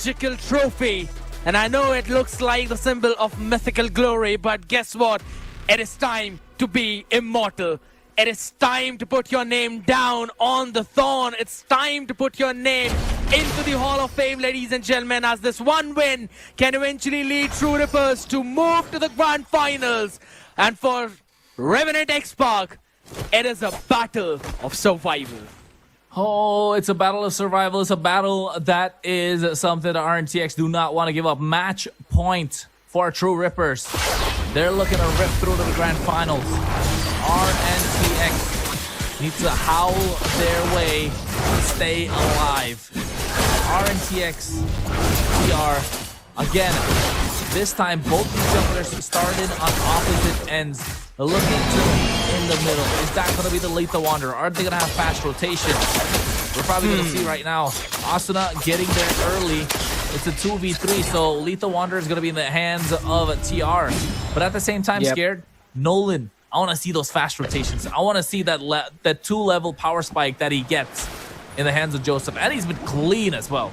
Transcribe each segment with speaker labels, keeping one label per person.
Speaker 1: magical trophy. And I know it looks like the symbol of mythical glory, but guess what? It is time to be immortal. It is time to put your name down on the thorn. It's time to put your name into the Hall of Fame, ladies and gentlemen, as this one win can eventually lead True Rippers to move to the grand finals. And for Revenant X Park, it is a battle of survival.
Speaker 2: Oh, it's a battle of survival. It's a battle that is something that RNTX do not want to give up. Match point for True Rippers. They're looking to rip through to the grand finals. RNTX needs to howl their way to stay alive. RNTX, TR, again, this time both these junglers started on opposite ends. Looking to be in the middle. Is that going to be the Lethal Wanderer? Are they going to have fast rotation? We're probably going to see right now. Asuna getting there early. It's a 2v3, so Lethal Wanderer is going to be in the hands of TR. But at the same time, Scared, Nolan, I want to see those fast rotations. I want to see that that 2-level power spike that he gets in the hands of Joseph. And he's been clean as well.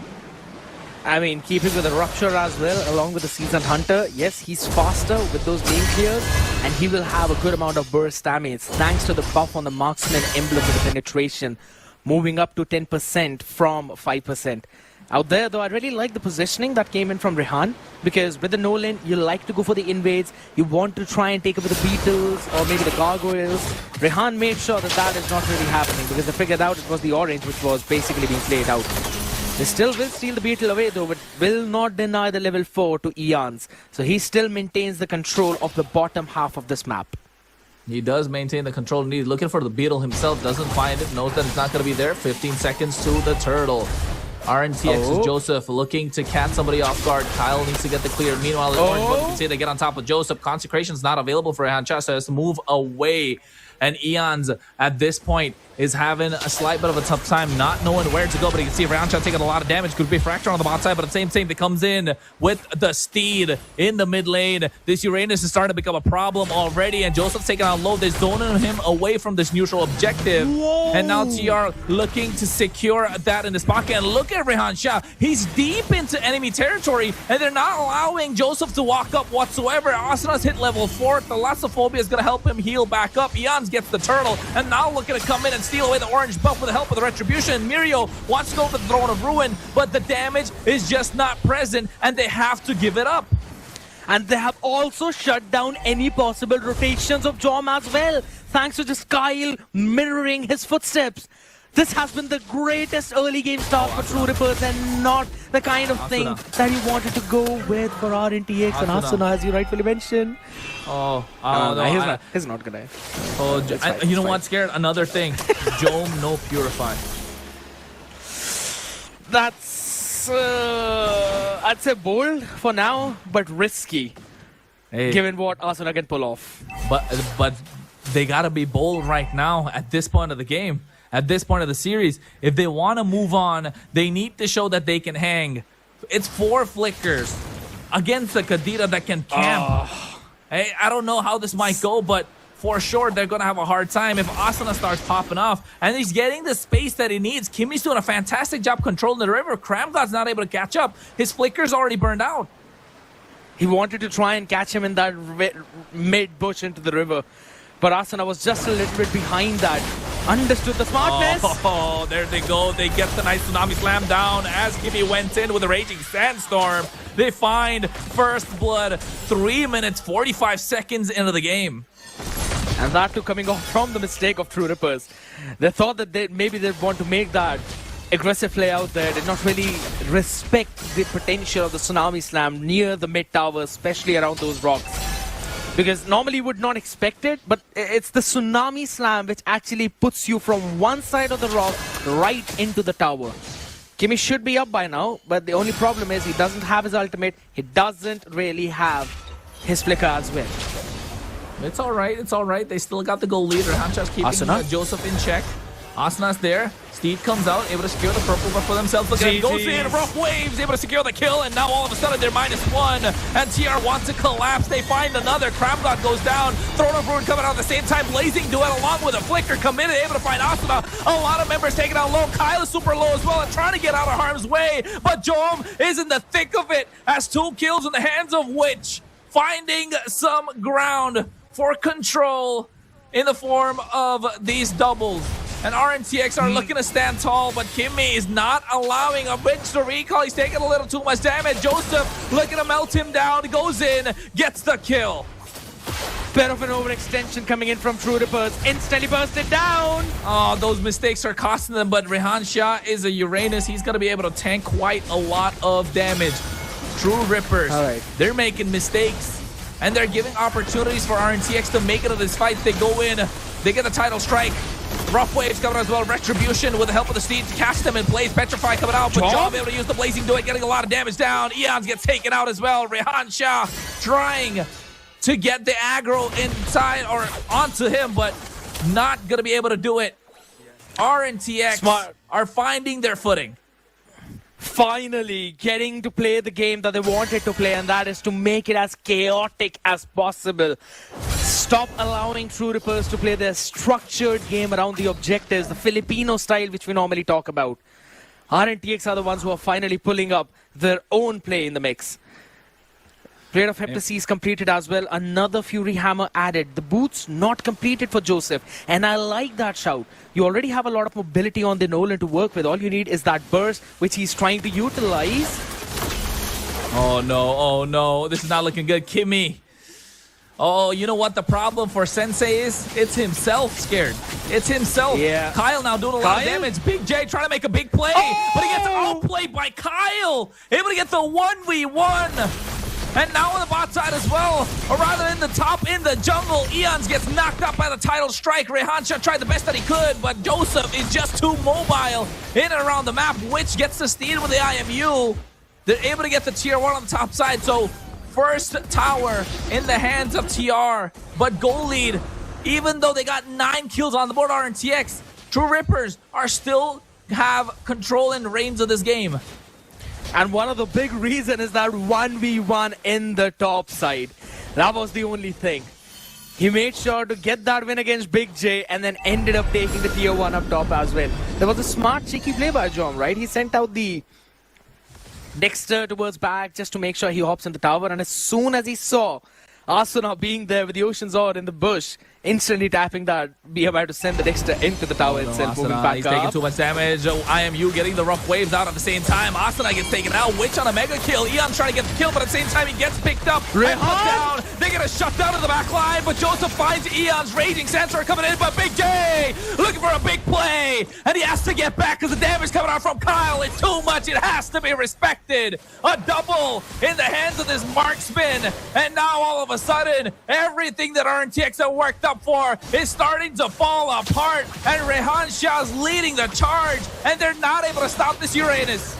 Speaker 1: I mean, keeping with the Rupture as well, along with the Seasoned Hunter. Yes, he's faster with those game clears, and he will have a good amount of burst damage thanks to the buff on the Marksman emblem with the penetration, moving up to 10% from 5%. Out there, though, I really like the positioning that came in from Rehan, because with the Nolan, you like to go for the invades. You want to try and take over the Beetles or maybe the Gargoyles. Rehan made sure that that is not really happening, because they figured out it was the orange which was basically being played out. They still will steal the Beetle away, though, but will not deny the level 4 to Eons. So he still maintains the control of the bottom half of this map.
Speaker 2: He does maintain the control indeed. Looking for the Beetle himself, doesn't find it, knows that it's not going to be there. 15 seconds to the Turtle. RNTX's Joseph looking to catch somebody off guard. Kyle needs to get the clear. Meanwhile, the Orange Buck can say they get on top of Joseph. Consecration's not available for Hancha, so has to move away. And Eons, at this point, is having a slight bit of a tough time, not knowing where to go. But you can see Rancha taking a lot of damage. Could be a Fracture on the bot side, but at the same time, they comes in with the Steed in the mid lane. This Uranus is starting to become a problem already, and Joseph's taking on low. They're zoning him away from this neutral objective.
Speaker 1: Whoa.
Speaker 2: And now TR looking to secure that in his pocket. And look at Rehan Shah. He's deep into enemy territory, and they're not allowing Joseph to walk up whatsoever. Asuna's hit level 4. Thalassophobia is going to help him heal back up. Eons gets the turtle, and now looking to come in and steal away the orange buff with the help of the retribution. Mirio wants to go for the Throne of Ruin, but the damage is just not present, and they have to give it up.
Speaker 1: And they have also shut down any possible rotations of Jom as well, thanks to just Kyle mirroring his footsteps. This has been the greatest early game start for True Rippers, and not the kind of thing that he wanted to go with for RNTX and Asuna, as you rightfully mentioned.
Speaker 2: No,
Speaker 1: he's not gonna.
Speaker 2: You know what, Scared? Another thing. Jom, no Purify.
Speaker 1: That's, I'd say bold for now, but risky, given what Asuna can pull off.
Speaker 2: But they gotta be bold right now at this point of the game. At this point of the series, if they want to move on, they need to show that they can hang. It's 4 flickers against a Kadira that can camp. Hey, I don't know how this might go, but for sure they're going to have a hard time if Asuna starts popping off. And he's getting the space that he needs. Kimmy's doing a fantastic job controlling the river. Cramgod's not able to catch up. His flicker's already burned out.
Speaker 1: He wanted to try and catch him in that mid-bush into the river, but Asuna was just a little bit behind that. Understood the smartness.
Speaker 2: Oh, there they go. They get the nice Tsunami Slam down as Kimmy went in with a Raging Sandstorm. They find first blood 3 minutes, 45 seconds into the game.
Speaker 1: And that too coming off from the mistake of True Rippers. They thought that maybe they'd want to make that aggressive play out there, did not really respect the potential of the Tsunami Slam near the mid tower, especially around those rocks. Because normally you would not expect it, but it's the Tsunami Slam which actually puts you from one side of the rock right into the tower. Kimmy should be up by now, but the only problem is he doesn't have his ultimate. He doesn't really have his flicker as well.
Speaker 2: It's all right. It's all right. They still got the goal leader. Hancha's keeping Joseph in check. Asuna's there. Steed comes out, able to secure the purple buff for themselves. Look at it, goes in, rough waves, able to secure the kill, and now all of a sudden they're -1, and TR wants to collapse. They find another. Cramgod goes down. Throne of Ruin coming out at the same time. Blazing Duet along with a Flicker committed, able to find Asuna. A lot of members taken out low. Kyle is super low as well and trying to get out of harm's way, but Jom is in the thick of it as 2 kills in the hands of Witch, finding some ground for control in the form of these doubles. And RNTX are looking to stand tall, but Kimmy is not allowing a Witch to recall. He's taking a little too much damage. Joseph looking to melt him down, goes in, gets the kill.
Speaker 1: Bit of an overextension coming in from True Rippers. Instantly bursted down.
Speaker 2: Oh, those mistakes are costing them, but Rehan Shah is a Uranus. He's going to be able to tank quite a lot of damage. True Rippers, they're making mistakes, and they're giving opportunities for RNTX to make it to this fight. They go in, they get the title strike. Rough waves coming as well. Retribution with the help of the Steed to catch them in place. Petrify coming out, but Job able to use the Blazing Duet, getting a lot of damage down. Eons gets taken out as well. Rehan Shah trying to get the aggro inside or onto him, but not going to be able to do it. RNTX are finding their footing.
Speaker 1: Finally getting to play the game that they wanted to play, and that is to make it as chaotic as possible. Stop allowing True Rippers to play their structured game around the objectives, the Filipino style which we normally talk about. RNTX are the ones who are finally pulling up their own play in the mix. Blade of Heptasy is completed as well. Another Fury Hammer added. The boots not completed for Joseph. And I like that shout. You already have a lot of mobility on the Nolan to work with. All you need is that burst, which he's trying to utilize.
Speaker 2: Oh no. This is not looking good. Kimmy. Oh, you know what the problem for Sensei is? It's himself scared. It's himself.
Speaker 1: Yeah.
Speaker 2: Kyle now doing a lot of damage. Big J trying to make a big play. But he gets outplayed by Kyle. Able to get the 1v1. And now on the bot side as well, or rather in the top, in the jungle, Eons gets knocked up by the title strike. Rehansha tried the best that he could, but Joseph is just too mobile in and around the map. Witch gets the steal with the IMU. They're able to get the tier 1 on the top side, so first tower in the hands of TR. But goal lead, even though they got 9 kills on the board, RNTX, True Rippers are still have control and reins of this game.
Speaker 1: And one of the big reasons is that 1v1 in the top side. That was the only thing. He made sure to get that win against Big J and then ended up taking the tier 1 up top as well. There was a smart, cheeky play by Jom, right? He sent out the Dexter towards back just to make sure he hops in the tower. And as soon as he saw Asuna being there with the Ocean Zord in the bush, instantly tapping that, be about to send the Dexter into the tower itself, moving back
Speaker 2: he's
Speaker 1: up.
Speaker 2: taking too much damage. IMU getting the rough waves out at the same time. Asuna gets taken out. Witch on a mega kill. Eon trying to get the kill, but at the same time he gets picked up. And put down. They get a shutdown of the back line, but Joseph finds Eon's Raging Sensor coming in, but Big J looking for a big play, and he has to get back because the damage coming out from Kyle is too much. It has to be respected. A double in the hands of this marksman, and now all of a sudden everything that RNTX have worked up for is starting to fall apart, and Rehan Shah's leading the charge, and they're not able to stop this Uranus.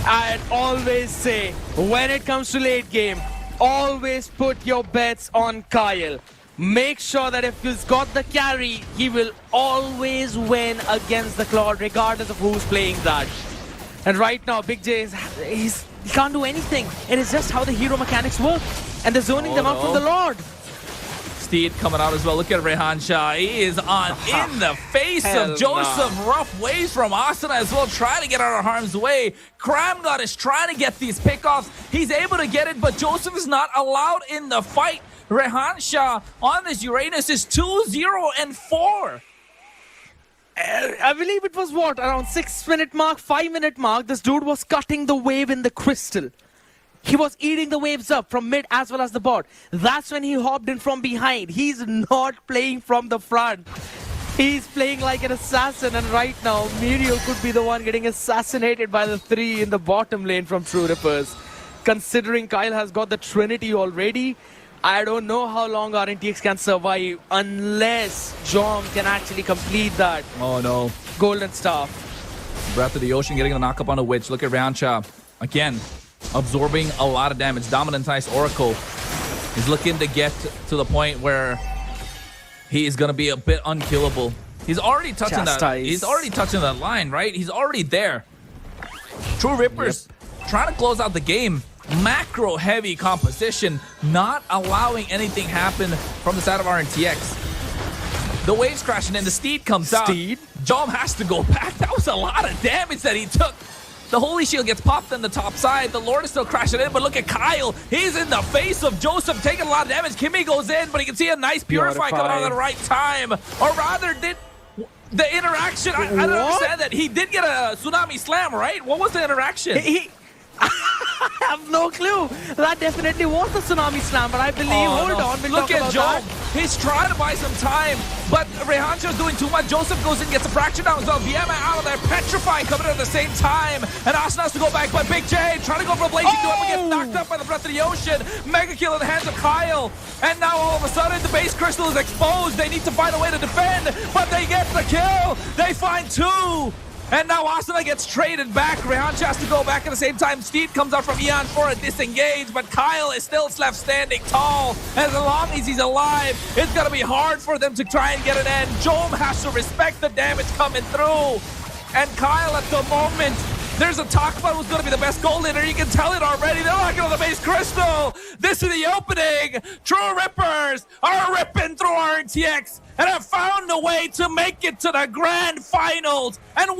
Speaker 1: I'd always say, when it comes to late game, always put your bets on Kyle. Make sure that if he's got the carry, he will always win against the Claude, regardless of who's playing that. And right now, Big J, he can't do anything. It is just how the hero mechanics work, and they're zoning them out from the Lord.
Speaker 2: Steed coming out as well. Look at Rehan Shah. He is on in the face of Joseph. Rough waves from Asuna as well, trying to get out of harm's way. Cramgod is trying to get these pickoffs. He's able to get it, but Joseph is not allowed in the fight. Rehan Shah on this Uranus is 2-0-4.
Speaker 1: I believe it was what, around 6-minute mark, 5-minute mark, this dude was cutting the wave in the crystal. He was eating the waves up from mid as well as the bot. That's when he hopped in from behind. He's not playing from the front. He's playing like an assassin, and right now, Muriel could be the one getting assassinated by the 3 in the bottom lane from True Rippers. Considering Kyle has got the Trinity already, I don't know how long RNTX can survive unless Jom can actually complete that.
Speaker 2: Oh no.
Speaker 1: Golden Staff.
Speaker 2: Breath of the Ocean getting a knock up on a Witch. Look at Rehancha. Again, absorbing a lot of damage. Dominant Ice Oracle is looking to get to the point where he is going to be a bit unkillable. He's already touching that.
Speaker 1: Chastise.
Speaker 2: He's already touching that line, right? He's already there. True Rippers trying to close out the game. Macro heavy composition, not allowing anything happen from the side of RNTX. The waves crashing in, the Steed comes out. Jom has to go back. That was a lot of damage that he took. The Holy Shield gets popped on the top side. The Lord is still crashing in, but look at Kyle. He's in the face of Joseph, taking a lot of damage. Kimmy goes in, but he can see a nice Purify coming out at the right time. Or rather, did the interaction, I don't understand that. He did get a Tsunami Slam, right? What was the interaction?
Speaker 1: I have no clue. That definitely was the Tsunami Slam, but I believe, hold on, we'll
Speaker 2: look
Speaker 1: talk
Speaker 2: at
Speaker 1: about
Speaker 2: Joe.
Speaker 1: that.
Speaker 2: He's trying to buy some time, but Rehancho's doing too much. Joseph goes in, gets a fracture down as well. Viema out of there, Petrify coming in at the same time, and Asuna has to go back, but Big J trying to go for a Blazing Duel, but gets knocked up by the Breath of the Ocean. Mega kill in the hands of Kyle, and now all of a sudden the base crystal is exposed. They need to find a way to defend, but they get the kill. They find two. And now Asuna gets traded back. Rehancho has to go back at the same time. Steed comes out from Eon for a disengage, but Kyle is still left standing tall. As long as he's alive, it's going to be hard for them to try and get an end. Jom has to respect the damage coming through. And Kyle at the moment, there's a talk about who's going to be the best goal leader. You can tell it already. They're locking on the base crystal. This is the opening. True Rippers are ripping through RNTX and have found a way to make it to the grand finals. And